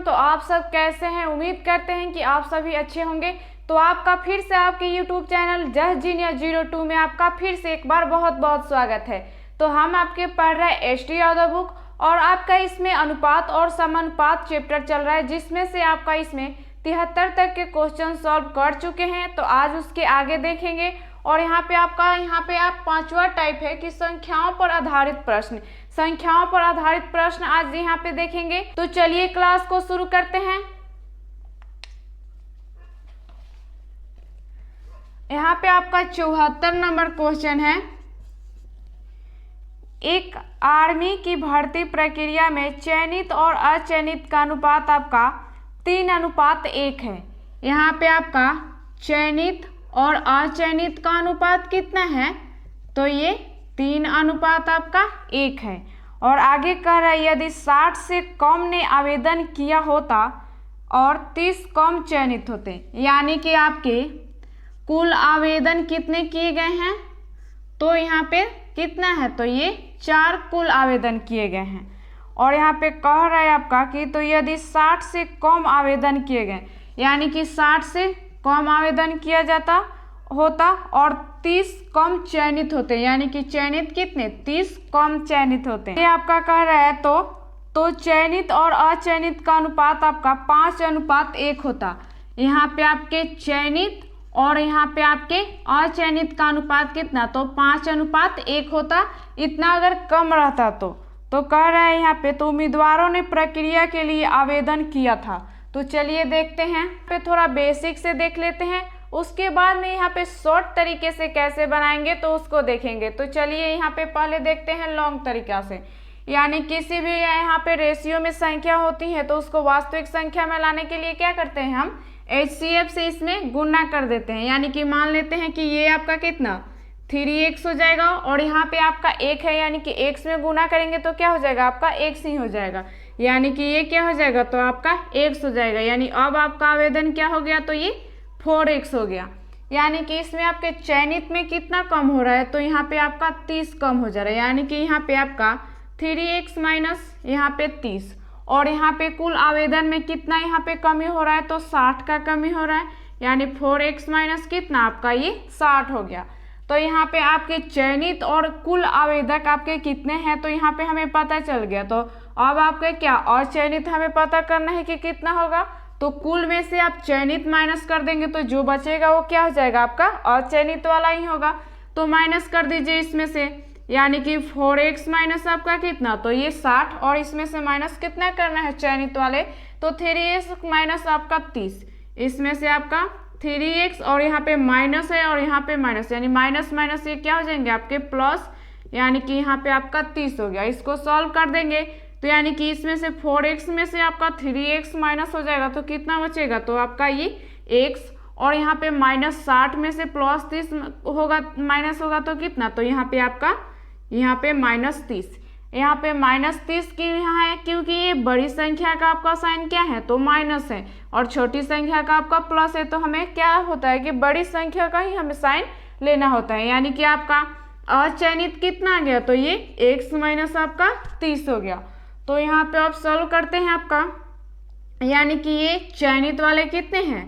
तो आप सब कैसे हैं? उम्मीद करते हैं कि आप सभी अच्छे होंगे। तो आपका फिर से आपके यूट्यूब चैनल जस्ट जीनियस 02 में आपका फिर से एक बार बहुत बहुत स्वागत है। तो हम आपके पढ़ रहे हैं एस टी यादव बुक और आपका इसमें अनुपात और समानुपात चैप्टर चल रहा है, जिसमें से आपका इसमें 73 तक के क्वेश्चन सॉल्व कर चुके हैं। तो आज उसके आगे देखेंगे। और यहाँ पे आप पांचवा टाइप है कि संख्याओं पर आधारित प्रश्न, संख्याओं पर आधारित प्रश्न आज यहाँ पे देखेंगे। तो चलिए क्लास को शुरू करते हैं। यहाँ पे आपका 74 नंबर क्वेश्चन है। एक आर्मी की भर्ती प्रक्रिया में चयनित और अचयनित का अनुपात आपका 3:1 है। यहाँ पे आपका चयनित और अचयनित का अनुपात कितना है? तो ये 3:1 है। और आगे कह रहा है यदि 60 से कम ने आवेदन किया होता और 30 कम चयनित होते, यानी कि आपके कुल आवेदन कितने किए गए हैं? तो यहाँ पे कितना है? तो ये 4 कुल आवेदन किए गए हैं। और यहाँ पे कह रहा है आपका कि तो यदि 60 से कम आवेदन किए गए, यानी कि 60 से कम आवेदन किया जाता होता और 30 कम चयनित होते, यानी कि चयनित कितने? 30 कम चयनित होते हैं। ये आपका कह रहा है तो चयनित और अचयनित का अनुपात आपका 5:1 होता। यहाँ पे आपके चयनित और यहाँ पे आपके अचयनित का अनुपात कितना? तो 5:1 होता। इतना अगर कम रहता तो कह रहा है यहाँ पे तो उम्मीदवारों ने प्रक्रिया के लिए आवेदन किया था। तो चलिए देखते हैं, पे थोड़ा बेसिक से देख लेते हैं, उसके बाद में यहाँ पे शॉर्ट तरीके से कैसे बनाएंगे तो उसको देखेंगे। तो चलिए यहाँ पे पहले देखते हैं लॉन्ग तरीका से। यानी किसी भी यहाँ पे रेशियो में संख्या होती है तो उसको वास्तविक संख्या में लाने के लिए क्या करते हैं? हम HCF से इसमें गुना कर देते हैं। यानी कि मान लेते हैं कि ये आपका कितना 3x हो जाएगा और यहाँ पे आपका 1 है, यानी कि x में गुना करेंगे तो क्या हो जाएगा? आपका x ही हो जाएगा। यानी कि ये क्या हो जाएगा? तो आपका x हो जाएगा। यानी अब आपका आवेदन क्या हो गया? तो ये 4x हो गया। यानी कि इसमें आपके चयनित में कितना कम हो रहा है? तो यहाँ पे आपका 30 कम हो जा रहा है। यानी कि यहाँ पे आपका 3x माइनस यहाँ पे 30। और यहाँ पे कुल आवेदन में कितना यहाँ पे कमी हो रहा है? तो 60 का कमी हो रहा है। यानी 4x माइनस कितना? आपका ये 60 हो गया। तो यहाँ पे आपके चयनित और कुल आवेदक आपके कितने हैं? तो यहाँ पे हमें पता चल गया। तो अब आपके क्या अचयनित हमें पता करना है कि कितना होगा। तो कुल में से आप चयनित माइनस कर देंगे तो जो बचेगा वो क्या हो जाएगा? आपका अचयनित वाला ही होगा। तो माइनस कर दीजिए इसमें से, यानी कि 4x माइनस आपका कितना? तो ये 60। और इसमें से माइनस कितना करना है चयनित वाले? तो 3x माइनस आपका 30। इसमें से आपका 3x और यहाँ पे माइनस है और यहाँ पे माइनस, यानी माइनस माइनस ये क्या हो जाएंगे? आपके प्लस, यानी कि यहाँ पे आपका 30 हो गया। इसको सॉल्व कर देंगे तो यानी कि इसमें से 4x में से आपका 3x माइनस हो जाएगा तो कितना बचेगा? तो आपका ये x। और यहाँ पे माइनस 60 में से प्लस 30 होगा, माइनस होगा तो कितना? तो यहाँ पे आपका यहाँ पे माइनस 30। यहाँ पे माइनस 30 की यहाँ है क्योंकि ये बड़ी संख्या का आपका साइन क्या है? तो माइनस है। और छोटी संख्या का आपका प्लस है। तो हमें क्या होता है कि बड़ी संख्या का ही हमें साइन लेना होता है। यानी कि आपका अचयनित कितना आ गया? तो ये x माइनस आपका 30 हो गया। तो यहाँ पे आप सॉल्व करते हैं आपका, यानी कि ये चयनित वाले कितने हैं?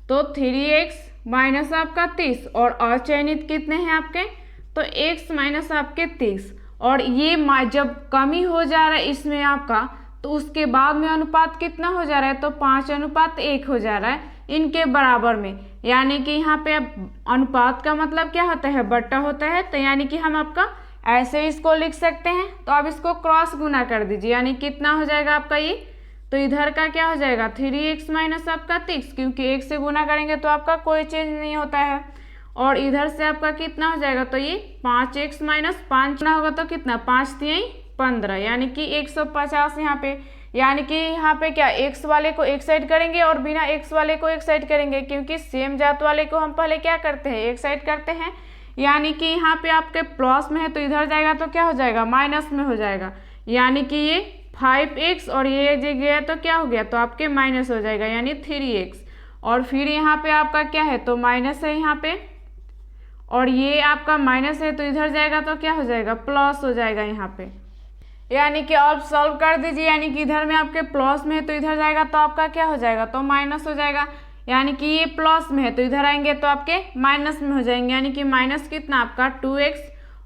तो 3x माइनस आपका 30 और अचयनित कितने हैं आपके? तो x माइनस आपके 30। और ये जब कमी हो जा रहा है इसमें आपका, तो उसके बाद में अनुपात कितना हो जा रहा है? तो 5:1 हो जा रहा है इनके बराबर में। यानी कि यहाँ पे अनुपात का मतलब क्या होता है? बट्टा होता है। तो यानी कि हम आपका ऐसे इसको लिख सकते हैं। तो अब इसको क्रॉस गुना कर दीजिए, यानी कितना हो जाएगा आपका ये? तो इधर का क्या हो जाएगा? 3x माइनस आपका 30, क्योंकि 1 से गुना करेंगे तो आपका कोई चेंज नहीं होता है। और इधर से आपका कितना हो जाएगा? तो ये 5x माइनस 5 ना होगा तो कितना? 5 3 15, यानी कि 150 यहाँ पे। यानी कि यहाँ पे क्या x वाले को एक साइड करेंगे और बिना x वाले को एक साइड करेंगे, क्योंकि सेम जात वाले को हम पहले क्या करते हैं? एक साइड करते हैं। यानी कि यहाँ पे आपके प्लस में है तो इधर जाएगा तो क्या हो जाएगा? माइनस में हो जाएगा। यानी कि ये 5x और ये जो गया तो क्या हो गया? तो आपके माइनस हो जाएगा, यानी 3x। और फिर यहाँ पे आपका क्या है? तो माइनस है यहाँ पे, और ये आपका माइनस है तो इधर जाएगा तो क्या हो जाएगा? प्लस हो जाएगा यहाँ पे। यानी कि अब सॉल्व कर दीजिए, यानी कि इधर में आपके प्लस में है तो इधर जाएगा तो आपका क्या हो जाएगा, तो माइनस हो जाएगा। यानी कि ये प्लस में है तो इधर आएंगे तो आपके माइनस में हो जाएंगे, यानी कि माइनस कितना आपका 2x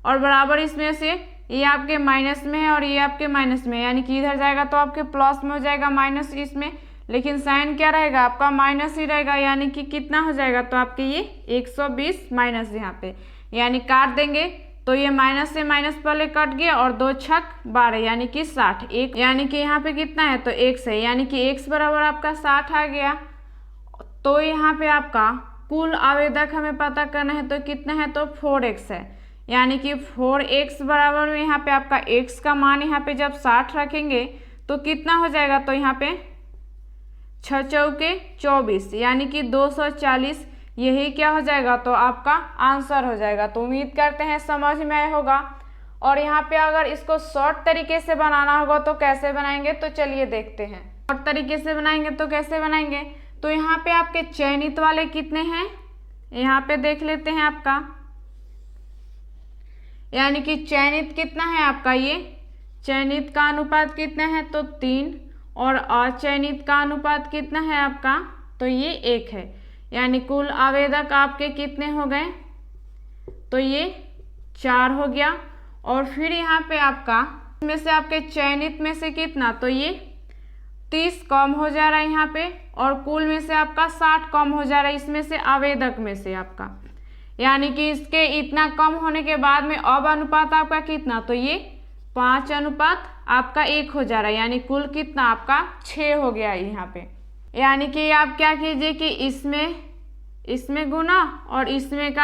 और बराबर इसमें से ये आपके माइनस में है और ये आपके माइनस में है, यानी कि इधर जाएगा तो आपके प्लस में हो जाएगा माइनस इसमें, लेकिन साइन क्या रहेगा आपका माइनस ही रहेगा, यानी कि कितना हो जाएगा, तो आपके ये 120 माइनस यहाँ पे, यानी काट देंगे तो ये माइनस से माइनस पहले कट गया और 2 छक 12 यानी कि 60, एक यानी कि यहाँ पे कितना है तो x है, यानी कि x बराबर आपका 60 आ गया। तो यहाँ पे आपका कुल आवेदक हमें पता करना है तो कितना है तो 4x है, यानी कि 4x बराबर में यहाँ पे आपका x का मान यहाँ पे जब 60 रखेंगे तो कितना हो जाएगा, तो यहाँ पे 6 चौके 24 यानी कि 240, यही क्या हो जाएगा तो आपका आंसर हो जाएगा। तो उम्मीद करते हैं समझ में आया होगा। और यहाँ पे अगर इसको शॉर्ट तरीके से बनाना होगा तो कैसे बनाएंगे, तो चलिए देखते हैं। शॉर्ट तरीके से बनाएंगे तो कैसे बनाएंगे, तो यहाँ पे आपके चयनित वाले कितने हैं, यहाँ पे देख लेते हैं आपका, यानी कि चयनित कितना है आपका, ये चयनित का अनुपात कितना है तो 3 और अचयनित का अनुपात कितना है आपका, तो ये 1 है, यानी कुल आवेदक आपके कितने हो गए, तो ये 4 हो गया। और फिर यहाँ पे आपका इसमें से आपके चयनित में से कितना, तो ये 30 कम हो जा रहा है यहाँ पे, और कुल में से आपका 60 कम हो जा रहा है इसमें से आवेदक में से आपका, यानी कि इसके इतना कम होने के बाद में अब अनुपात आपका कितना, तो ये 5 अनुपात आपका 1 हो जा रहा है, यानी कुल कितना आपका 6 हो गया है यहाँ पे। यानी कि आप क्या कीजिए कि इसमें गुना और इसमें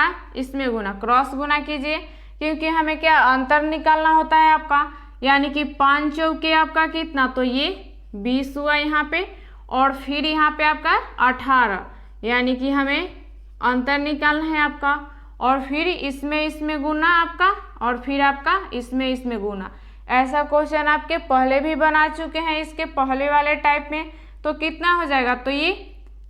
गुना, क्रॉस गुना कीजिए, क्योंकि हमें क्या अंतर निकालना होता है आपका, यानी कि 5 चौके आपका कितना, तो ये 20 हुआ यहाँ पे, और फिर यहाँ पे आपका 18, यानी कि हमें अंतर निकालना है आपका, और फिर इसमें गुना आपका, और फिर आपका इसमें गुना। ऐसा क्वेश्चन आपके पहले भी बना चुके हैं इसके पहले वाले टाइप में, तो कितना हो जाएगा, तो ये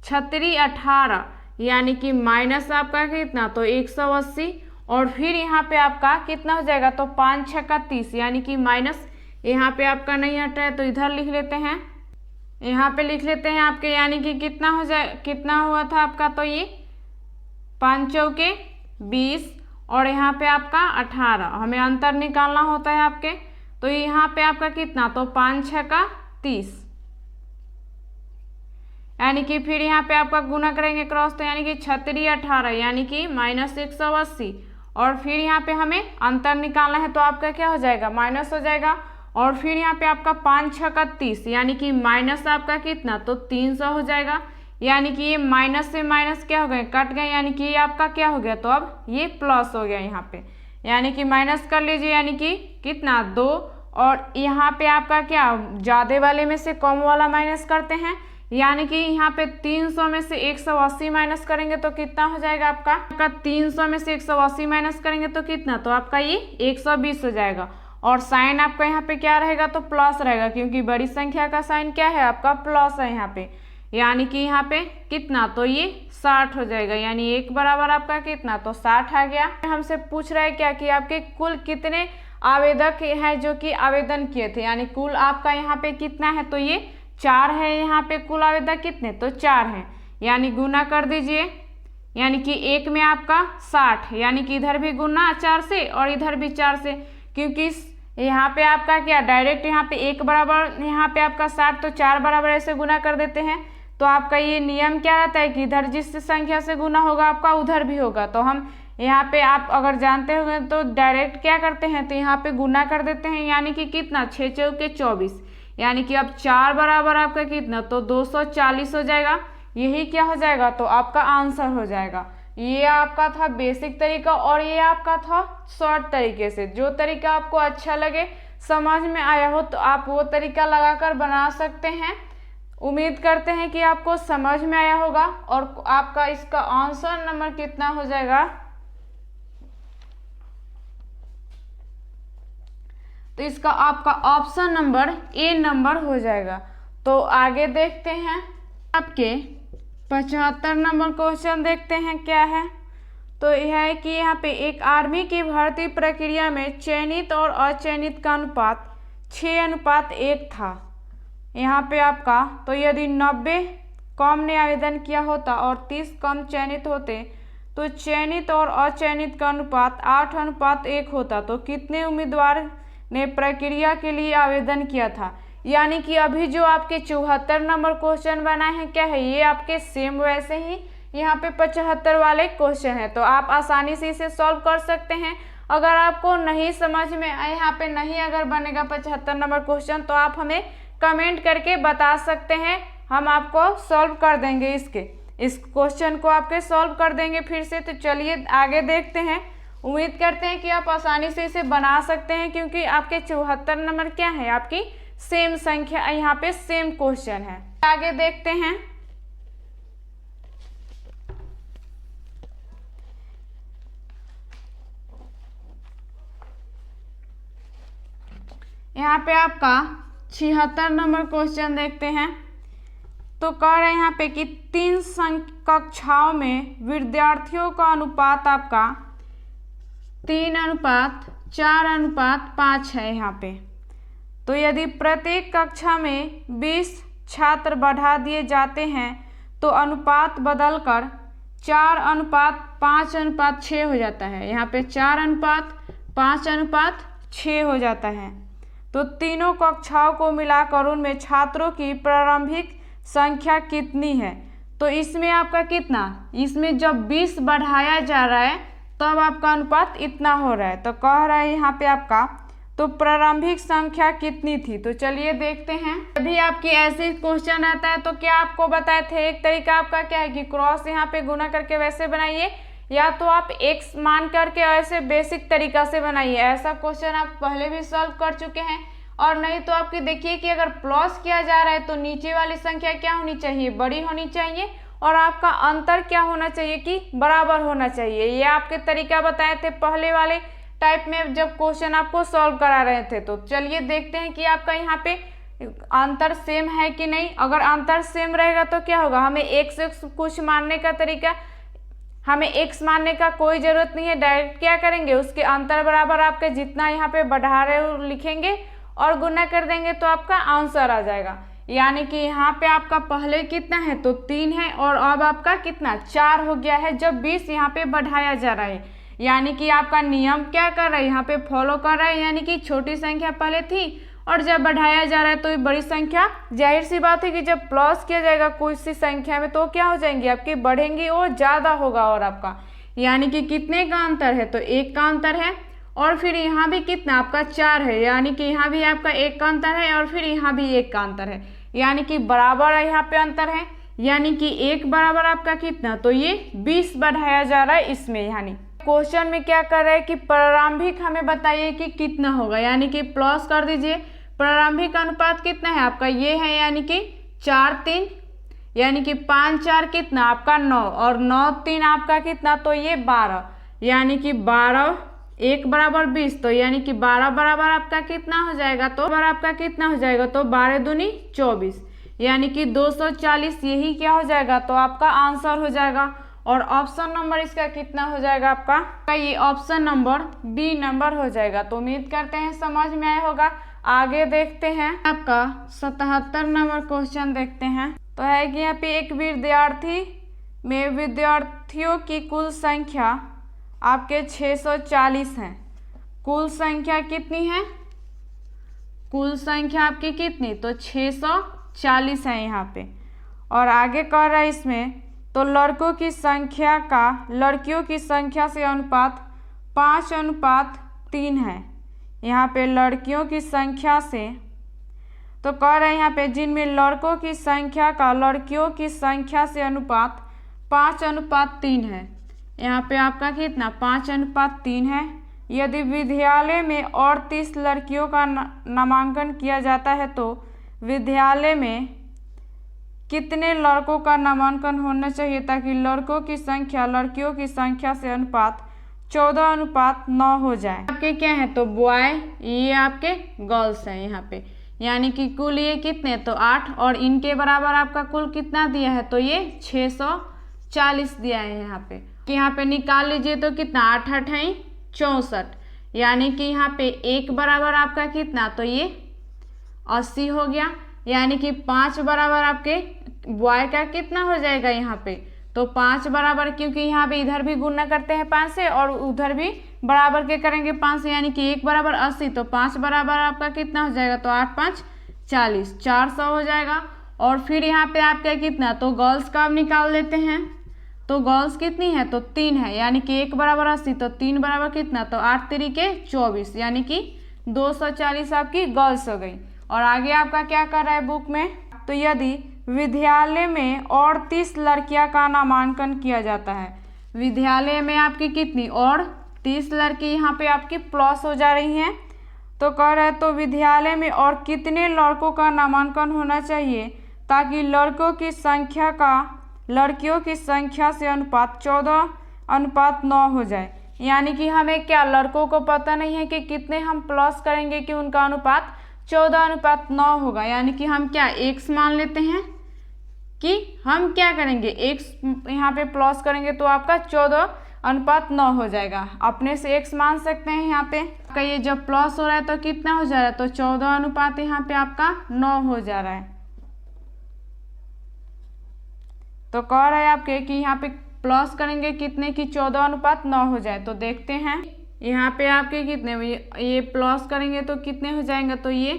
36 18, यानी कि माइनस आपका कितना, तो 180, और फिर यहाँ पे आपका कितना हो जाएगा, तो 5 6 30, यानी कि माइनस यहाँ पे आपका नहीं हटा है तो इधर लिख लेते हैं, यहाँ पे लिख लेते हैं आपके, यानी कि कितना हुआ था आपका, तो ये 5 चौके 20 और यहाँ पे आपका 18, हमें अंतर निकालना होता है आपके, तो यहाँ पे आपका कितना, तो 5 6 30, यानी कि फिर यहाँ पे आपका गुना करेंगे क्रॉस, तो यानी कि 36 18 यानी कि माइनस 180, और फिर यहाँ पे हमें अंतर निकालना है तो आपका क्या हो जाएगा, माइनस हो जाएगा, और फिर यहाँ पे आपका 5 6 30, यानी कि माइनस आपका कितना, तो 300 हो जाएगा, यानी कि ये माइनस से माइनस क्या हो गए, कट गए, यानी कि ये आपका क्या हो गया, तो अब ये प्लस हो गया यहाँ पे, यानी कि माइनस कर लीजिए, यानी कि कितना 2, और यहाँ पे आपका क्या ज़्यादा वाले में से कम वाला माइनस करते हैं, यानी कि यहाँ पे 300 में से 180 माइनस करेंगे तो कितना हो जाएगा आपका 300 में से 180 माइनस करेंगे तो कितना, तो आपका ये 120 हो जाएगा, और साइन आपका यहाँ पे क्या रहेगा, तो प्लस रहेगा, क्योंकि बड़ी संख्या का साइन क्या है आपका प्लस है यहाँ पे, यानी कि यहाँ पे कितना, तो ये 60 हो जाएगा, यानी 1 बराबर आपका कितना, तो 60 आ गया। हमसे पूछ रहा है क्या कि आपके कुल कितने आवेदक हैं जो कि आवेदन किए थे, यानी कुल आपका यहाँ पे कितना है, तो ये 4 है, यहाँ पे कुल आवेदक कितने, तो 4 हैं, यानी गुना कर दीजिए, यानी कि 1 में आपका 60, यानी कि इधर भी गुना 4 से और इधर भी 4 से, क्योंकि यहाँ पे आपका क्या डायरेक्ट यहाँ पे 1 बराबर यहाँ पे आपका 60 तो 4 बराबर ऐसे गुना कर देते हैं, तो आपका ये नियम क्या रहता है कि इधर जिस संख्या से गुना होगा आपका उधर भी होगा, तो हम यहाँ पे आप अगर जानते होंगे तो डायरेक्ट क्या करते हैं, तो यहाँ पे गुना कर देते हैं, यानी कि कितना 6 चौके 24, यानी कि अब 4 बराबर आपका कितना, तो 240 हो जाएगा, यही क्या हो जाएगा, तो आपका आंसर हो जाएगा। ये आपका था बेसिक तरीका, और ये आपका था शॉर्ट तरीके से, जो तरीका आपको अच्छा लगे समझ में आया हो तो आप वो तरीका लगाकर बना सकते हैं। उम्मीद करते हैं कि आपको समझ में आया होगा, और आपका इसका आंसर नंबर कितना हो जाएगा, तो इसका आपका ऑप्शन नंबर ए नंबर हो जाएगा। तो आगे देखते हैं आपके 75 नंबर क्वेश्चन देखते हैं क्या है। तो यह है कि यहाँ पे एक आर्मी की भर्ती प्रक्रिया में चयनित और अचयनित का अनुपात 6:1 था यहाँ पे आपका। तो यदि 90 कम ने आवेदन किया होता और 30 कम चयनित होते तो चयनित और अचयनित का अनुपात 8:1 होता। तो कितने उम्मीदवार ने प्रक्रिया के लिए आवेदन किया था? यानी कि अभी जो आपके 74 नंबर क्वेश्चन बनाए हैं क्या है, ये आपके सेम वैसे ही यहाँ पे 75 वाले क्वेश्चन है। तो आप आसानी से इसे सॉल्व कर सकते हैं। अगर आपको नहीं समझ में यहाँ पे नहीं अगर बनेगा 75 नंबर क्वेश्चन तो आप हमें कमेंट करके बता सकते हैं, हम आपको सॉल्व कर देंगे। इस क्वेश्चन को आपके सॉल्व कर देंगे फिर से। तो चलिए आगे देखते हैं। उम्मीद करते हैं कि आप आसानी से इसे बना सकते हैं, क्योंकि आपके 74 नंबर क्या है, आपकी सेम संख्या, यहाँ पे सेम क्वेश्चन है। आगे देखते हैं। यहाँ पे आपका 76 नंबर क्वेश्चन देखते हैं। तो कह रहे हैं यहाँ पे कि 3 कक्षाओं में विद्यार्थियों का अनुपात आपका 3:4:5 है यहाँ पे। तो यदि प्रत्येक कक्षा में 20 छात्र बढ़ा दिए जाते हैं तो अनुपात बदलकर 4:5:6 हो जाता है। यहाँ पे 4:5:6 हो जाता है। तो तीनों कक्षाओं को मिलाकर उनमें छात्रों की प्रारंभिक संख्या कितनी है? तो इसमें आपका कितना, इसमें जब 20 बढ़ाया जा रहा है तब आपका अनुपात इतना हो रहा है। तो कह रहा है यहाँ पे आपका तो प्रारंभिक संख्या कितनी थी? तो चलिए देखते हैं। अभी आपकी ऐसे क्वेश्चन आता है तो क्या आपको बताए थे, एक तरीका आपका क्या है कि क्रॉस यहाँ पे गुना करके वैसे बनाइए, या तो आप x मान करके ऐसे बेसिक तरीका से बनाइए। ऐसा क्वेश्चन आप पहले भी सॉल्व कर चुके हैं। और नहीं तो आपकी देखिए कि अगर प्लस किया जा रहा है तो नीचे वाली संख्या क्या होनी चाहिए, बड़ी होनी चाहिए, और आपका अंतर क्या होना चाहिए कि बराबर होना चाहिए। ये आपके तरीका बताए थे पहले वाले टाइप में जब क्वेश्चन आपको सॉल्व करा रहे थे। तो चलिए देखते हैं कि आपका यहाँ पे अंतर सेम है कि नहीं। अगर अंतर सेम रहेगा तो क्या होगा, हमें एक से कुछ मानने का तरीका, हमें x मानने का कोई ज़रूरत नहीं है। डायरेक्ट क्या करेंगे, उसके अंतर बराबर आपके जितना यहाँ पे बढ़ा रहे हो लिखेंगे और गुना कर देंगे तो आपका आंसर आ जाएगा। यानी कि यहाँ पे आपका पहले कितना है तो 3 है और अब आपका कितना 4 हो गया है जब 20 यहाँ पे बढ़ाया जा रहा है। यानी कि आपका नियम क्या कर रहा है, यहाँ पे फॉलो कर रहा है। यानी कि छोटी संख्या पहले थी और जब बढ़ाया जा रहा है तो ये बड़ी संख्या, जाहिर सी बात है कि जब प्लस किया जाएगा कोई सी संख्या में तो क्या हो जाएंगी आपकी, बढ़ेंगी और ज़्यादा होगा। और आपका यानी कि कितने का अंतर है तो 1 का अंतर है। और फिर यहाँ भी कितना आपका 4 है, यानी कि यहाँ भी आपका 1 का अंतर है और फिर यहाँ भी 1 का अंतर है, यानी कि बराबर यहाँ पे अंतर है। यानी कि 1 बराबर आपका कितना, तो ये 20 बढ़ाया जा रहा है इसमें। यानी क्वेश्चन में क्या कर रहे हैं कि प्रारंभिक हमें बताइए कि कितना होगा, यानी कि प्लस कर दीजिए। प्रारंभिक अनुपात कितना है आपका, ये है यानी कि 4:3, यानी कि 5:4 कितना आपका 9 और 9:3 आपका कितना, तो ये 12, यानी कि 12 1 बराबर 20, तो यानी कि 12 बराबर आपका कितना हो जाएगा, तो बराबर आपका कितना हो जाएगा, तो 12 दूनी 24, यानी कि 240। यही क्या हो जाएगा, तो आपका आंसर हो जाएगा। और ऑप्शन नंबर इसका कितना हो जाएगा आपका, ये ऑप्शन नंबर डी नंबर हो जाएगा। तो उम्मीद करते हैं समझ में आया होगा। आगे देखते हैं आपका 77 नंबर क्वेश्चन देखते हैं। तो है कि यहाँ पे एक विद्यार्थी में विद्यार्थियों की कुल संख्या आपके 640 है। कुल संख्या कितनी है, कुल संख्या आपकी कितनी, तो 640 है यहाँ पे। और आगे कह रहा है इसमें तो लड़कों की संख्या का लड़कियों की संख्या से अनुपात 5:3 है। यहाँ पे लड़कियों की संख्या से, तो कह रहे हैं यहाँ पे जिनमें लड़कों की संख्या का लड़कियों की संख्या से अनुपात 5:3 है। यहाँ पे आपका कितना 5:3 है। यदि विद्यालय में और 30 लड़कियों का नामांकन किया जाता है तो विद्यालय में कितने लड़कों का नामांकन होना चाहिए ताकि लड़कों की संख्या लड़कियों की संख्या से अनुपात 14:9 हो जाए। आपके क्या है तो बॉय, ये आपके गर्ल्स हैं यहाँ पे। यानी कि कुल ये कितने तो 8 और इनके बराबर आपका कुल कितना दिया है तो ये 640 दिया है यहाँ पे। कि यहाँ पे निकाल लीजिए तो कितना 8 8 64, यानी कि यहाँ पे 1 बराबर आपका कितना तो ये 80 हो गया, यानी कि 5 बराबर आपके बॉय का कितना हो जाएगा यहाँ पे, तो 5 बराबर, क्योंकि यहाँ पे इधर भी गुणा करते हैं 5 से और उधर भी बराबर के करेंगे 5 से, यानी कि 1 बराबर 80, तो 5 बराबर आपका कितना हो जाएगा, तो 8 5 40, 400 हो जाएगा। और फिर यहाँ पे आपका कितना, तो गर्ल्स का अब निकाल लेते हैं, तो गर्ल्स कितनी है, तो 3 है, यानी कि 1 बराबर 80, तो 3 बराबर कितना, तो 8 तिरिके 24, यानी कि 240 आपकी गर्ल्स हो गई। और आगे आपका क्या कर रहा है बुक में, तो यदि विद्यालय में और 30 लड़कियां का नामांकन किया जाता है, विद्यालय में आपकी कितनी और 30 लड़की यहाँ पे आपकी प्लस हो जा रही हैं, तो कह रहे हैं तो विद्यालय में और कितने लड़कों का नामांकन होना चाहिए ताकि लड़कियों की संख्या से अनुपात 14:9 हो जाए। यानी कि हमें क्या, लड़कों को पता नहीं है कि कितने हम प्लस करेंगे कि उनका अनुपात 14:9 होगा, यानी कि हम क्या x मान लेते हैं कि हम क्या करेंगे, x यहाँ पे प्लस करेंगे तो आपका 14:9 हो जाएगा, अपने से x मान सकते हैं। यहाँ पे आपका ये जब प्लस हो रहा है तो कितना हो जा रहा है, तो 14 यहाँ पे आपका 9 हो जा रहा है। तो कह रहा है आपके कि यहाँ पे प्लस करेंगे कितने की 14:9 हो जाए, तो देखते हैं यहाँ पे आपके कितने, ये प्लस करेंगे तो कितने हो जाएंगे, तो ये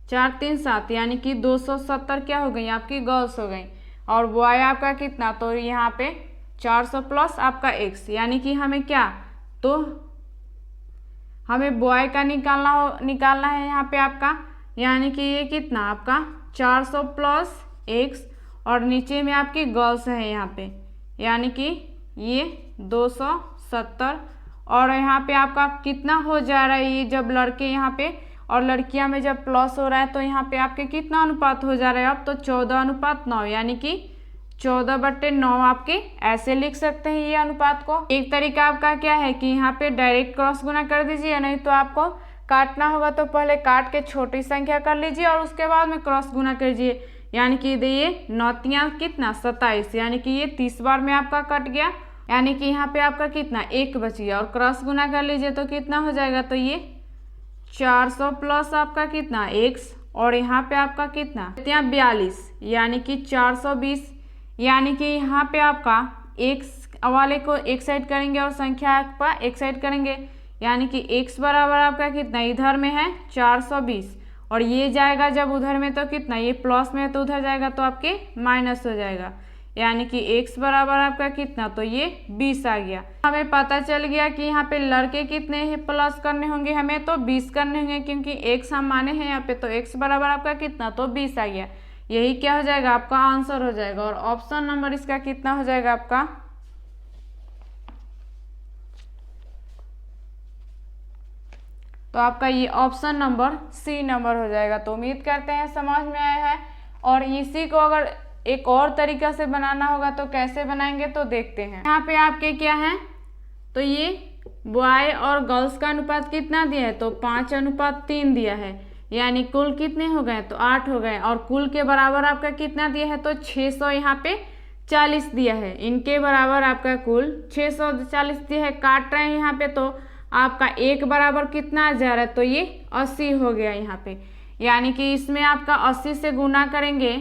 4 3 7, यानी कि 270 क्या हो गई आपकी गर्ल्स हो गई। और बॉय आपका कितना, तो यहाँ पे 400 प्लस आपका x, यानी कि हमें क्या, तो हमें बॉय का निकालना है यहाँ पे आपका, यानी कि ये कितना आपका 400 प्लस x, और नीचे में आपकी गर्ल्स है यहाँ पे, यानी कि ये 270, और यहाँ पे आपका कितना हो जा रहा है, ये जब लड़के यहाँ पे और लड़कियां में जब प्लस हो रहा है तो यहाँ पे आपके कितना अनुपात हो जा रहा है अब, तो 14:9, यानी कि 14/9 आपके ऐसे लिख सकते हैं ये अनुपात को। एक तरीका आपका क्या है कि यहाँ पे डायरेक्ट क्रॉस गुना कर दीजिए, नहीं तो आपको काटना होगा तो पहले काट के छोटी संख्या कर लीजिए और उसके बाद में क्रॉस गुना कीजिए, यानी कि ये 9 कितना 27, यानी कि ये 30 बार में आपका कट गया, यानी कि यहाँ पे आपका कितना 1 बच गया, और क्रॉस गुना कर लीजिए तो कितना हो जाएगा, तो ये 400 प्लस आपका कितना x, और यहाँ पे आपका कितना 42, यानी कि 420, यानी कि यहाँ पे आपका x वाले को एक साइड करेंगे और संख्या का एक साइड करेंगे, यानी कि x बराबर आपका कितना इधर में है 420, और ये जाएगा जब उधर में तो कितना, ये प्लस में है तो उधर जाएगा तो आपके माइनस हो जाएगा, यानी कि x बराबर आपका कितना, तो ये 20 आ गया। हमें पता चल गया कि यहाँ पे लड़के कितने हैं प्लस करने होंगे हमें, तो 20 करने होंगे, क्योंकि x हम माने हैं यहाँ पे, तो x बराबर आपका कितना, तो 20 आ गया। यही क्या हो जाएगा आपका आंसर हो जाएगा, और ऑप्शन नंबर इसका कितना हो जाएगा आपका, तो आपका ये ऑप्शन नंबर सी नंबर हो जाएगा। तो उम्मीद करते हैं समझ में आया है, और इसी को अगर एक और तरीका से बनाना होगा तो कैसे बनाएंगे तो देखते हैं। यहाँ पे आपके क्या है, तो ये बॉय और गर्ल्स का अनुपात कितना दिया है, तो 5:3 दिया है, यानी कुल कितने हो गए, तो 8 हो गए, और कुल के बराबर आपका कितना दिया है, तो 600 यहाँ पे 40 दिया है, इनके बराबर आपका कुल 640 दिया है। काट रहे हैं यहाँ पे तो आपका 1 बराबर कितना आ जा रहा है, तो ये 80 हो गया यहाँ पे, यानी कि इसमें आपका 80 से गुना करेंगे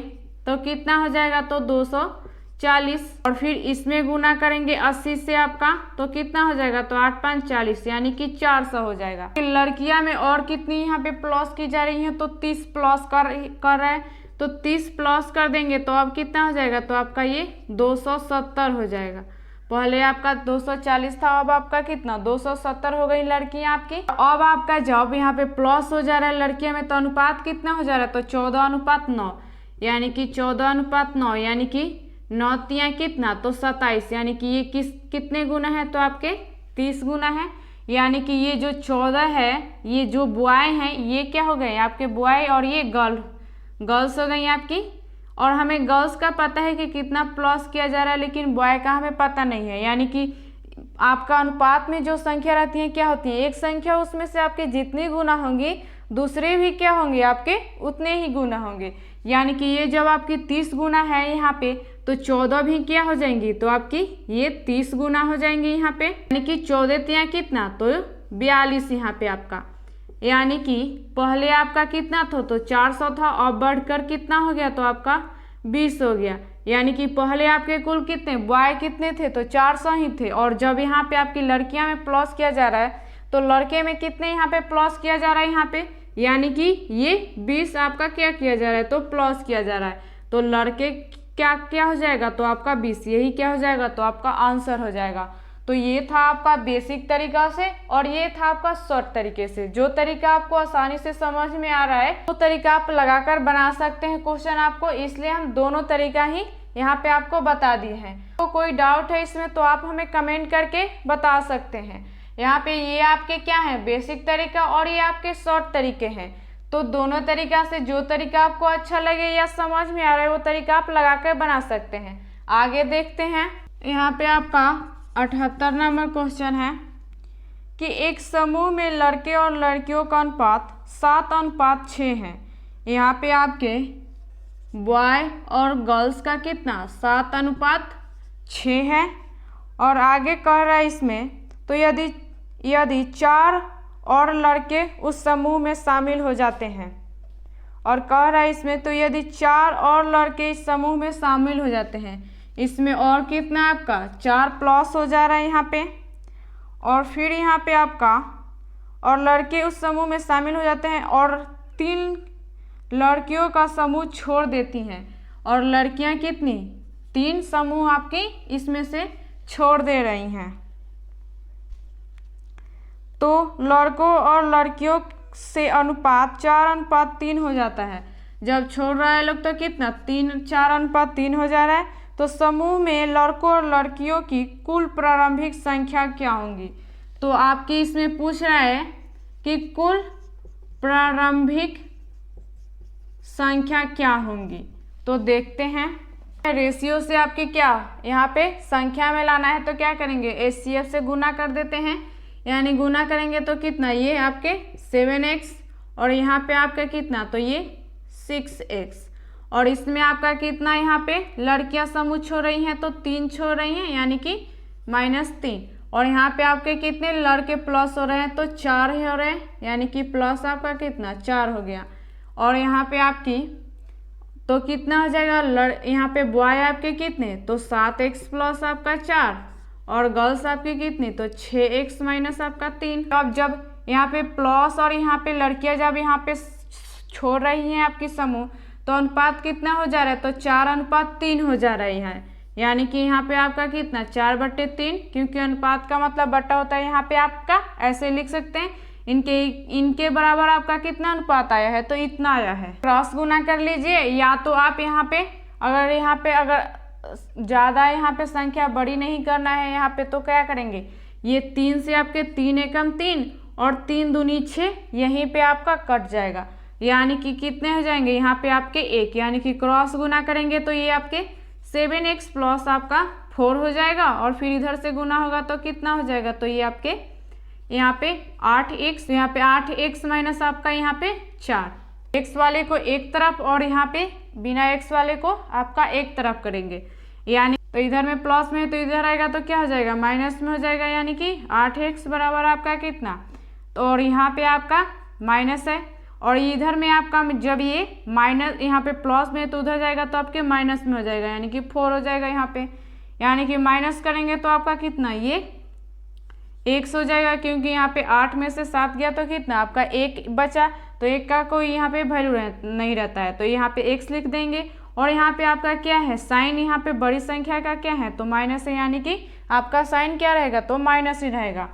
तो कितना हो जाएगा, तो 240, और फिर इसमें गुना करेंगे 80 से आपका तो कितना हो जाएगा, तो 8 5 40, यानी कि 400 हो जाएगा। लड़कियां में और कितनी यहाँ पे प्लस की जा रही हैं, तो 30 प्लस कर रहे हैं, तो 30 प्लस कर देंगे तो अब कितना हो जाएगा, तो आपका ये 270 हो जाएगा। पहले आपका 240 था, अब आपका कितना 270 हो गई लड़कियां आपकी। अब आपका जब यहाँ पे प्लस हो जा रहा है लड़कियों में तो अनुपात कितना हो जा रहा है, तो 14:9, यानी कि 14:9, यानी कि 9 कितना, तो 27, यानी कि ये कितने गुना है, तो आपके 30 गुना है, यानी कि ये जो 14 है, ये जो बॉय हैं ये क्या हो गए आपके बॉय, और ये गर्ल्स हो गई आपकी। और हमें गर्ल्स का पता है कि कितना प्लस किया जा रहा है, लेकिन बॉय का हमें पता नहीं है, यानी कि आपका अनुपात में जो संख्या रहती है क्या होती है, एक संख्या उसमें से आपके जितनी गुना होंगी दूसरे भी क्या होंगे आपके उतने ही गुना होंगे, यानी कि ये जब आपकी 30 गुना है यहाँ पे तो 14 भी क्या हो जाएंगी, तो आपकी ये 30 गुना हो जाएंगी यहाँ पे, यानी कि 14 कितना, तो 42 यहाँ पे आपका, यानी कि पहले आपका कितना था, तो 400 था और बढ़कर कितना हो गया, तो आपका 20 हो गया। यानी कि पहले आपके कुल कितने बॉय कितने थे, तो 400 ही थे। और जब यहाँ पे आपकी लड़कियां में प्लस किया जा रहा है तो लड़के में कितने यहाँ पे प्लस किया जा रहा है यहाँ पे, यानी कि ये 20 आपका क्या किया जा रहा है, तो प्लस किया जा रहा है। तो लड़के क्या क्या हो जाएगा, तो आपका 20, यही क्या हो जाएगा, तो आपका आंसर हो जाएगा। तो ये था आपका बेसिक तरीका से और ये था आपका शॉर्ट तरीके से। जो तरीका आपको आसानी से समझ में आ रहा है वो तरीका आप लगाकर बना सकते हैं क्वेश्चन आपको, इसलिए हम दोनों तरीका ही यहाँ पे आपको बता दिए हैं। तो कोई डाउट है इसमें तो आप हमें कमेंट करके बता सकते हैं। यहाँ पे ये आपके क्या है, बेसिक तरीका और ये आपके शॉर्ट तरीके हैं। तो दोनों तरीका से जो तरीका आपको अच्छा लगे या समझ में आ रहा है वो तरीका आप लगाकर बना सकते हैं। आगे देखते हैं। यहाँ पे आपका 78 नंबर क्वेश्चन है कि एक समूह में लड़के और लड़कियों का अनुपात 7:6 है। यहाँ पे आपके बॉय और गर्ल्स का कितना 7:6 है। और आगे कह रहा है इसमें, तो यदि 4 और लड़के उस समूह में शामिल हो जाते हैं, और कह रहा है इसमें, तो यदि 4 और लड़के इस समूह में शामिल हो जाते हैं, इसमें और कितना आपका 4 प्लस हो जा रहा है यहाँ पे। और फिर यहाँ पे आपका और लड़के उस समूह में शामिल हो जाते हैं और 3 लड़कियों का समूह छोड़ देती हैं, और लड़कियाँ कितनी 3 समूह आपकी इसमें से छोड़ दे रही हैं। तो लड़कों और लड़कियों से अनुपात 4:3 हो जाता है। जब छोड़ रहा है लोग तो कितना 4:3 हो जा रहा है। तो समूह में लड़कों और लड़कियों की कुल प्रारंभिक संख्या क्या होंगी। तो आपकी इसमें पूछ रहा है कि कुल प्रारंभिक संख्या क्या होंगी। तो देखते हैं। रेशियो से आपकी क्या यहाँ पे संख्या में लाना है, तो क्या करेंगे HCF से गुना कर देते हैं। यानी गुना करेंगे तो कितना, ये आपके 7x और यहाँ पे आपका कितना, तो ये 6x। और इसमें आपका कितना यहाँ पे लड़कियां समूह छोड़ रही हैं, तो 3 छोड़ रही हैं, यानी कि -3। और यहाँ पे आपके कितने लड़के प्लस हो रहे हैं, तो 4 ही हो रहे हैं, यानी कि प्लस आपका कितना 4 हो गया। और यहाँ पे आपकी तो कितना हो जाएगा, यहाँ पे बॉय आपके कितने, तो 7x प्लस आपका 4, और गर्ल्स आपकी कितनी, तो 6x माइनस आपका 3। तो अब जब यहाँ पे प्लस और यहाँ पे लड़कियां जब यहाँ पे छोड़ रही हैं आपकी समूह, तो अनुपात कितना हो जा रहा है, तो 4:3 हो जा रही है। यानी कि यहाँ पे आपका कितना 4/3, क्योंकि अनुपात का मतलब बट्टा होता है। यहाँ पे आपका ऐसे लिख सकते हैं, इनके बराबर आपका कितना अनुपात आया है, तो इतना आया है। क्रॉस गुना कर लीजिए, या तो आप यहाँ पे अगर ज़्यादा यहाँ पे संख्या बड़ी नहीं करना है यहाँ पे, तो क्या करेंगे, ये 3 से आपके 3 एकम 3 और 3 दूनी 6, यहीं पे आपका कट जाएगा। यानी कि कितने हो जाएंगे यहाँ पे आपके 1, यानी कि क्रॉस गुना करेंगे तो ये आपके 7x प्लस आपका 4 हो जाएगा। और फिर इधर से गुना होगा तो कितना हो जाएगा, तो ये आपके यहाँ पे 8x, यहाँ पे 8x माइनस आपका यहाँ पे 4, x वाले को एक तरफ और यहाँ पे बिना x वाले को आपका एक तरफ करेंगे। यानी तो इधर में प्लस में तो इधर आएगा तो क्या हो जाएगा, माइनस में हो जाएगा। यानी कि 8x बराबर आपका कितना, तो और यहाँ पे आपका माइनस है, और इधर में आपका जब ये माइनस यहाँ पे प्लस में तो उधर जाएगा तो आपके माइनस में हो जाएगा, यानी कि 4 हो जाएगा यहाँ पे। यानी कि माइनस करेंगे तो आपका कितना, ये x हो जाएगा, क्योंकि यहाँ पे 8 में से 7 गया तो कितना आपका 1 बचा, तो 1 का कोई यहाँ पे वैल्यू नहीं रहता है, तो यहाँ पे x लिख देंगे। और यहाँ पे आपका क्या है, साइन यहाँ पे बड़ी संख्या का क्या है, तो माइनस है, यानी कि आपका साइन क्या रहेगा, तो माइनस ही रहेगा।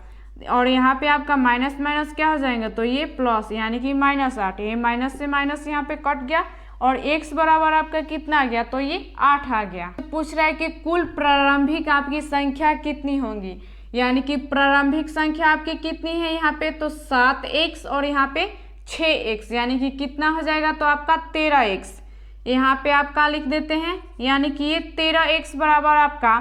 और यहाँ पे आपका माइनस माइनस क्या हो जाएगा, तो ये प्लस, यानी कि -8, ये माइनस से माइनस यहाँ पे कट गया, और x बराबर आपका कितना आ गया, तो ये 8 आ गया। पूछ रहा है कि कुल प्रारंभिक आपकी संख्या कितनी होंगी। यानी कि प्रारंभिक संख्या आपकी कितनी है यहाँ पे, तो 7x और यहाँ पे 6x, यानी कि कितना हो जाएगा, तो आपका 13x। यहाँ पे आपका लिख देते हैं, यानी कि ये 13x बराबर आपका,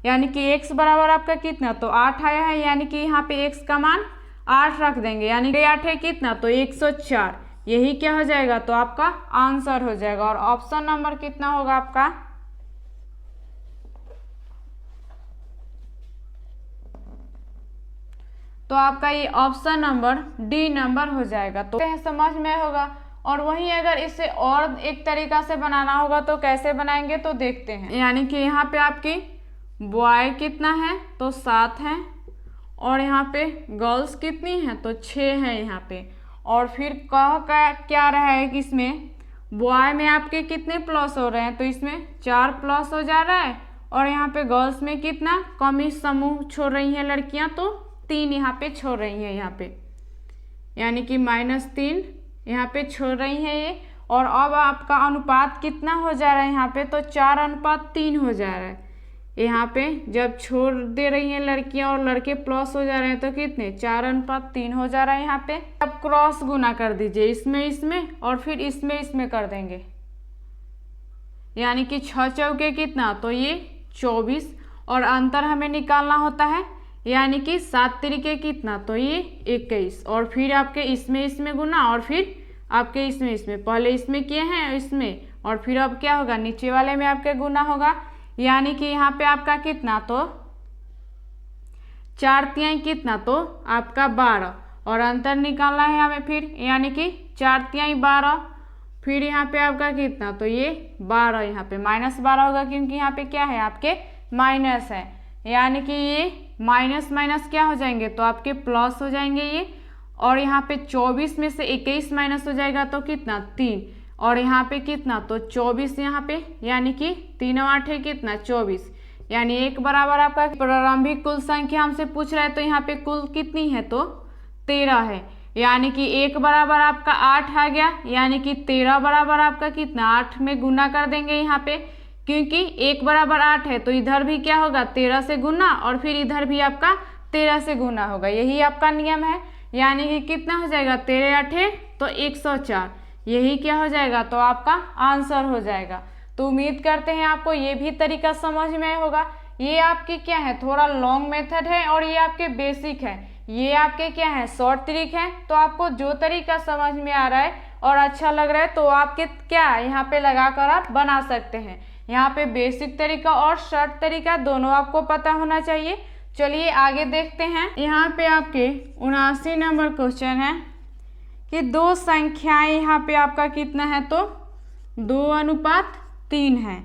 यानी कि x बराबर आपका कितना, तो 8 आया है, यानी कि यहाँ पे x का मान 8 रख देंगे, यानी कि 8 है कितना, तो 104। यही क्या हो जाएगा, तो आपका आंसर हो जाएगा। और ऑप्शन नंबर कितना होगा आपका, तो आपका ये ऑप्शन नंबर डी नंबर हो जाएगा। तो समझ में होगा। और वहीं अगर इसे और एक तरीका से बनाना होगा तो कैसे बनाएंगे तो देखते हैं। यानी कि यहाँ पे आपकी बॉय कितना है तो 7 है, और यहाँ पे गर्ल्स कितनी हैं तो 6 हैं यहाँ पे। और फिर कह का क्या रहा है कि इसमें बॉय में आपके कितने प्लस हो रहे हैं तो इसमें 4 प्लस हो जा रहा है, और यहाँ पे गर्ल्स में कितना कम ही समूह छोड़ रही हैं लड़कियाँ तो 3 यहाँ पे छोड़ रही हैं यहाँ पे, यानी कि -3 यहाँ पे छोड़ रही हैं ये। और अब आपका अनुपात कितना हो जा रहा है यहाँ पे तो 4:3 हो जा रहा है। यहाँ पे जब छोड़ दे रही हैं लड़कियां और लड़के प्लस हो जा रहे हैं तो कितने 4:3 हो जा रहा है यहाँ पे। अब क्रॉस गुना कर दीजिए इसमें इसमें और फिर इसमें इसमें कर देंगे, यानी कि 6 चौके कितना तो ये 24, और अंतर हमें निकालना होता है, यानी कि 7 तिरिके कितना तो ये 21। और फिर आपके इसमें इसमें गुना और फिर आपके इसमें इसमें, पहले इसमें किए हैं इसमें, और फिर अब क्या होगा नीचे वाले में आपके गुना होगा, यानी कि यहाँ पे आपका कितना तो 4 तिहाई कितना तो आपका 12, और अंतर निकालना है हमें फिर, यानी कि 4 तिहाई 12, फिर यहाँ पे आपका कितना तो ये 12, यहाँ पे -12 होगा क्योंकि यहाँ पे क्या है आपके माइनस है, यानी कि ये माइनस माइनस क्या हो जाएंगे तो आपके प्लस हो जाएंगे ये। और यहाँ पे 24 में से 21 माइनस हो जाएगा तो कितना 3, और यहाँ पे कितना तो 24 यहाँ पे, यानी कि 3 और 8 कितना 24, यानी 1 बराबर आपका प्रारंभिक कुल संख्या हमसे पूछ रहा है तो यहाँ पे कुल कितनी है तो 13 है, यानी कि 1 बराबर आपका 8 आ गया, यानी कि 13 बराबर आपका कितना 8 में गुना कर देंगे यहाँ पे, क्योंकि 1 बराबर 8 है तो इधर भी क्या होगा 13 से गुना, और फिर इधर भी आपका 13 से गुना होगा, यही आपका नियम है। यानी कि कितना हो जाएगा 13 8 तो 104, यही क्या हो जाएगा तो आपका आंसर हो जाएगा। तो उम्मीद करते हैं आपको ये भी तरीका समझ में होगा। ये आपके क्या है थोड़ा लॉन्ग मेथड है और ये आपके बेसिक है, ये आपके क्या है शॉर्ट ट्रिक है। तो आपको जो तरीका समझ में आ रहा है और अच्छा लग रहा है तो आपके क्या यहाँ पे लगा कर आप बना सकते हैं। यहाँ पे बेसिक तरीका और शॉर्ट तरीका दोनों आपको पता होना चाहिए। चलिए आगे देखते हैं। यहाँ पे आपके 79 नंबर क्वेश्चन है कि 2 संख्याएं यहाँ पे आपका कितना है तो 2:3 है,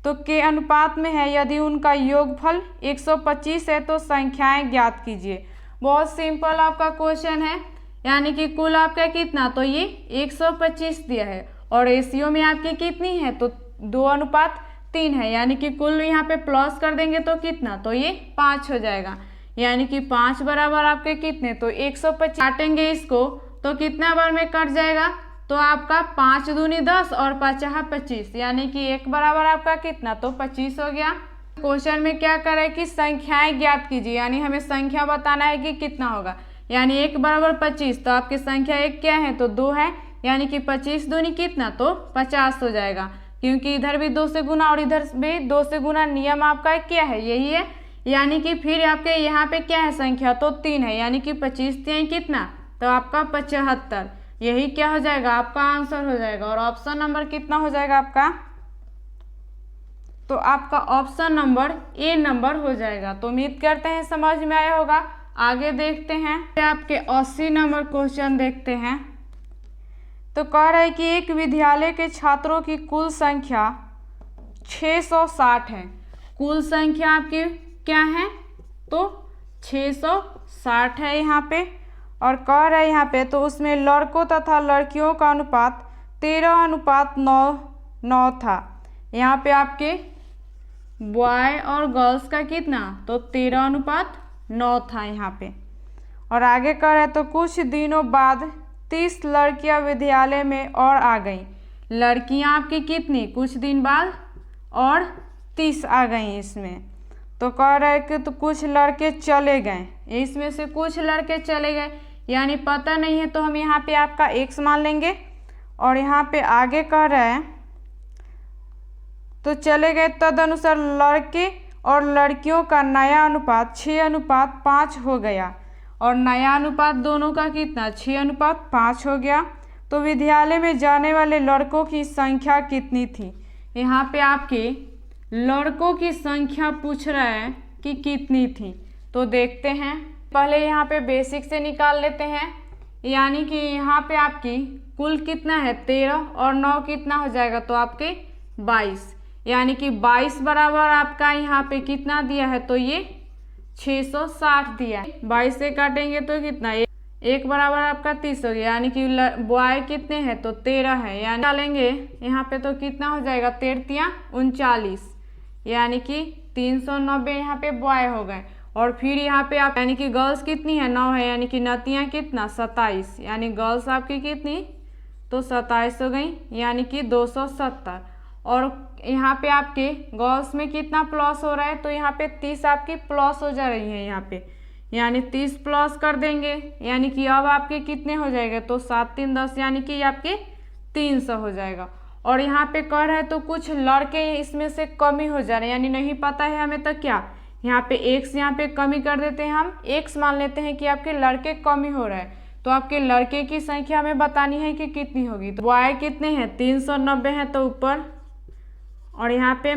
तो के अनुपात में है, यदि उनका योगफल 125 है तो संख्याएं ज्ञात कीजिए। बहुत सिंपल आपका क्वेश्चन है, यानी कि कुल आपका कितना तो ये 125 दिया है और रेशियो में आपकी कितनी है तो 2:3 है, यानी कि कुल यहाँ पे प्लस कर देंगे तो कितना तो ये 5 हो जाएगा, यानी कि 5 बराबर आपके कितने तो 125। काटेंगे इसको तो कितना बार में कट जाएगा तो आपका 5 दूनी 10 और 5 25, यानी कि 1 बराबर आपका कितना तो 25 हो गया। क्वेश्चन में क्या करें कि संख्याएं ज्ञात कीजिए, यानी हमें संख्या बताना है कि कितना होगा, यानी 1 बराबर 25 तो आपकी संख्या 1 क्या है तो 2 है, यानी कि 25 दूनी कितना तो 50 हो जाएगा, क्योंकि इधर भी 2 से गुना और इधर भी 2 से गुना नियम आपका क्या है यही है। यानी कि फिर आपके यहाँ पे क्या है संख्या तो 3 है, यानी कि 25 3 कितना तो आपका 75, यही क्या हो जाएगा आपका आंसर हो जाएगा। और ऑप्शन नंबर कितना हो जाएगा आपका तो आपका ऑप्शन नंबर ए नंबर हो जाएगा। तो उम्मीद करते हैं समझ में आया होगा। आगे देखते हैं आपके 80 नंबर क्वेश्चन देखते हैं। तो कह रहा है कि एक विद्यालय के छात्रों की कुल संख्या 660 है। कुल संख्या आपकी क्या है तो 660 है यहाँ पे, और कह रहा है यहाँ पे तो उसमें लड़कों तथा लड़कियों का अनुपात 13:9 था। यहाँ पे आपके बॉय और गर्ल्स का कितना तो 13:9 था यहाँ पे। और आगे कह रहे तो कुछ दिनों बाद 30 लड़कियां विद्यालय में और आ गईं। लड़कियां आपकी कितनी कुछ दिन बाद और 30 आ गई इसमें। तो कह रहे हैं कि तो कुछ लड़के चले गए, इसमें से कुछ लड़के चले गए, यानी पता नहीं है तो हम यहाँ पे आपका x मान लेंगे। और यहाँ पे आगे कह रहे हैं तो चले गए, तदनुसार लड़के और लड़कियों का नया अनुपात 6:5 हो गया, और नया अनुपात दोनों का कितना 6:5 हो गया। तो विद्यालय में जाने वाले लड़कों की संख्या कितनी थी। यहाँ पे आपके लड़कों की संख्या पूछ रहा है कि कितनी थी। तो देखते हैं पहले यहाँ पे बेसिक से निकाल लेते हैं, यानी कि यहाँ पे आपकी कुल कितना है 13 और 9 कितना हो जाएगा तो आपके 22, यानी कि 22 बराबर आपका यहाँ पे कितना दिया है तो ये 660 दिया है। 22 से काटेंगे तो कितना, एक बराबर आपका 30 हो गया, यानी कि बॉय कितने हैं तो 13 है, यानी डालेंगे यहाँ पे तो कितना हो जाएगा 13 39, यानी कि 390 यहाँ पे बॉय हो गए। और फिर यहाँ पे आप यानी कि गर्ल्स कितनी है 9 है, यानी कि नतियाँ कितना 27, यानी गर्ल्स आपकी कितनी तो 27 हो गई, यानी कि 270। और यहाँ पे आपके गर्ल्स में कितना प्लस हो रहा है तो यहाँ पे 30 आपकी प्लस हो जा रही है यहाँ पे, यानी 30 प्लस कर देंगे, यानी कि अब आपके कितने हो जाएगा तो 7 3 10, यानी कि आपके 300 हो जाएगा। और यहाँ पे कह रहे हैं तो कुछ लड़के इसमें से कमी हो जा रहे हैं, यानी नहीं पता है हमें तो क्या यहाँ पे x यहाँ पे कमी कर देते हैं, हम x मान लेते हैं कि आपके लड़के कमी हो रहा है, तो आपके लड़के की संख्या हमें बतानी है कि कितनी होगी। तो बॉय कितने हैं 390 हैं तो ऊपर, और यहाँ पे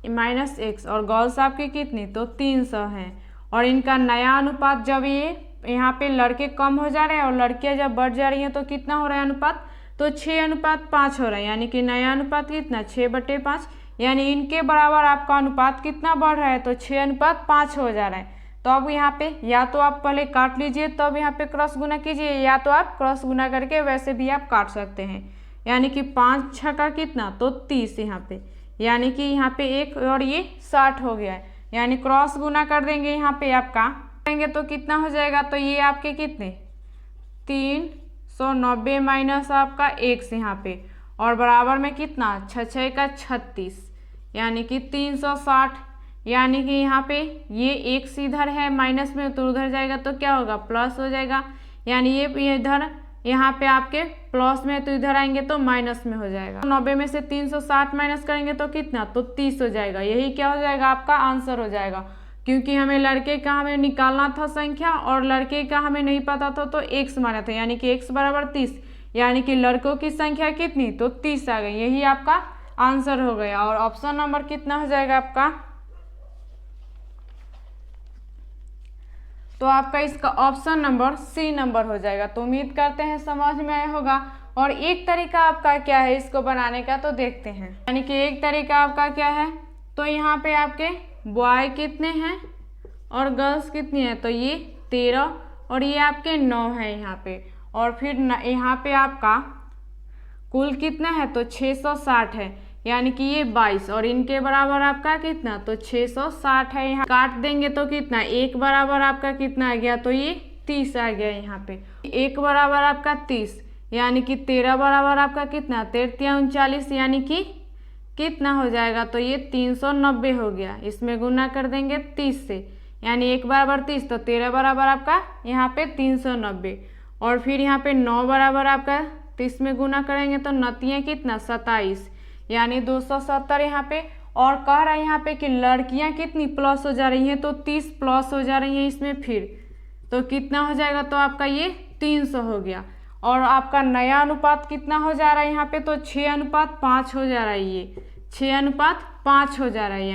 -x, और गर्ल्स आपकी कितनी तो 300 हैं। और इनका नया अनुपात जब ये यहाँ पे लड़के कम हो जा रहे हैं और लड़कियाँ जब बढ़ जा रही हैं तो कितना हो रहा है अनुपात तो 6:5 हो रहा है, यानी कि नया अनुपात कितना 6/5, यानी इनके बराबर आपका अनुपात कितना बढ़ रहा है तो 6:5 हो जा रहा है। तो अब यहाँ पे या तो आप पहले काट लीजिए तब यहाँ पे क्रॉस गुना कीजिए, या तो आप क्रॉस गुना करके वैसे भी आप काट सकते हैं, यानी कि 5 6 का कितना तो 30 यहाँ पे, यानी कि यहाँ पे 1 और ये 60 हो गया है, यानी क्रॉस गुना कर देंगे यहाँ पे आपका करेंगे तो कितना हो जाएगा तो ये आपके कितने 390 माइनस आपका x यहाँ पे, और बराबर में कितना 6 6 का 36, यानी कि 360, यानी कि यहाँ पे ये x इधर है माइनस में तो उधर जाएगा तो क्या होगा प्लस हो जाएगा, यानी ये इधर यहाँ पे आपके प्लस में तो इधर आएंगे तो माइनस में हो जाएगा। 90 में से 360 माइनस करेंगे तो कितना तो 30 हो जाएगा, यही क्या हो जाएगा आपका आंसर हो जाएगा, क्योंकि हमें लड़के का हमें निकालना था संख्या और लड़के का हमें नहीं पता था तो x माना था, यानी कि x बराबर 30, यानी कि लड़कों की संख्या कितनी तो 30 आ गई, यही आपका आंसर हो गया। और ऑप्शन नंबर कितना हो जाएगा आपका, तो आपका इसका ऑप्शन नंबर सी नंबर हो जाएगा। तो उम्मीद करते हैं समझ में आया होगा। और एक तरीका आपका क्या है इसको बनाने का तो देखते हैं, यानी कि एक तरीका आपका क्या है तो यहाँ पे आपके बॉय कितने हैं और गर्ल्स कितनी है तो ये 13 और ये आपके 9 है यहाँ पे, और फिर यहाँ पे आपका कुल कितना है तो 660 है, यानी कि ये 22 और इनके बराबर आपका कितना तो 660 है। यहाँ काट देंगे तो कितना 1 बराबर आपका कितना आ गया तो ये 30 आ गया यहाँ पे, 1 बराबर आपका 30, यानी कि 13 बराबर आपका कितना 13 39, यानी कि कितना हो जाएगा तो ये 390 हो गया। इसमें गुना कर देंगे 30 से, यानी 1 बराबर 30 तो 13 बराबर आपका यहाँ पे 390, और फिर यहाँ पे 9 बराबर आपका 30 में गुना करेंगे तो नतियाँ कितना 27, यानी 270 यहाँ पे। और कह रहा है यहाँ पे कि लड़कियाँ कितनी प्लस हो जा रही हैं तो 30 प्लस हो जा रही हैं इसमें, फिर तो कितना हो जाएगा तो आपका ये 300 हो गया। और आपका नया अनुपात कितना हो जा रहा है यहाँ पे तो 6:5 हो जा रहा है, ये 6:5 हो जा रहा है,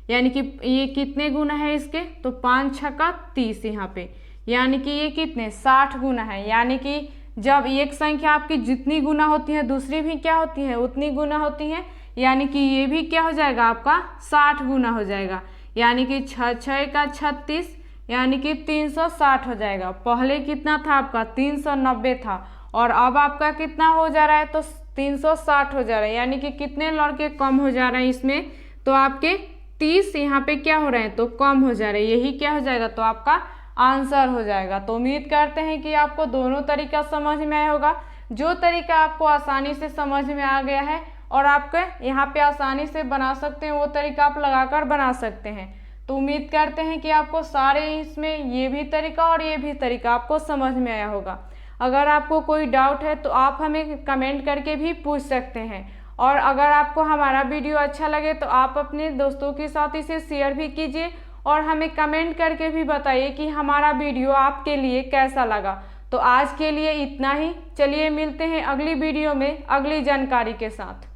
यानी कि ये कितने गुना है इसके तो 5 6 का 30 यहाँ पे, यानी कि ये कितने 60 गुना है, यानी कि जब एक संख्या आपकी जितनी गुना होती है दूसरी भी क्या होती है उतनी गुना होती है, यानी कि ये भी क्या हो जाएगा आपका 60 गुना हो जाएगा, यानी कि 6 6 का 36, यानी कि 360 हो जाएगा। पहले कितना था आपका 390 था और अब आपका कितना हो जा रहा है तो 360 हो जा रहा है, यानी कि कितने लड़के कम हो जा रहे हैं इसमें तो आपके 30 यहाँ पे क्या हो रहे हैं तो कम हो जा रहे हैं, यही क्या हो जाएगा तो आपका आंसर हो जाएगा। तो उम्मीद करते हैं कि आपको दोनों तरीका समझ में आया होगा। जो तरीका आपको आसानी से समझ में आ गया है और आपके यहाँ पे आसानी से बना सकते हैं वो तरीका आप लगाकर बना सकते हैं। तो उम्मीद करते हैं कि आपको सारे इसमें ये भी तरीका और ये भी तरीका आपको समझ में आया होगा। अगर आपको कोई डाउट है तो आप हमें कमेंट करके भी पूछ सकते हैं, और अगर आपको हमारा वीडियो अच्छा लगे तो आप अपने दोस्तों के साथ इसे शेयर भी कीजिए और हमें कमेंट करके भी बताइए कि हमारा वीडियो आपके लिए कैसा लगा। तो आज के लिए इतना ही, चलिए मिलते हैं अगली वीडियो में अगली जानकारी के साथ।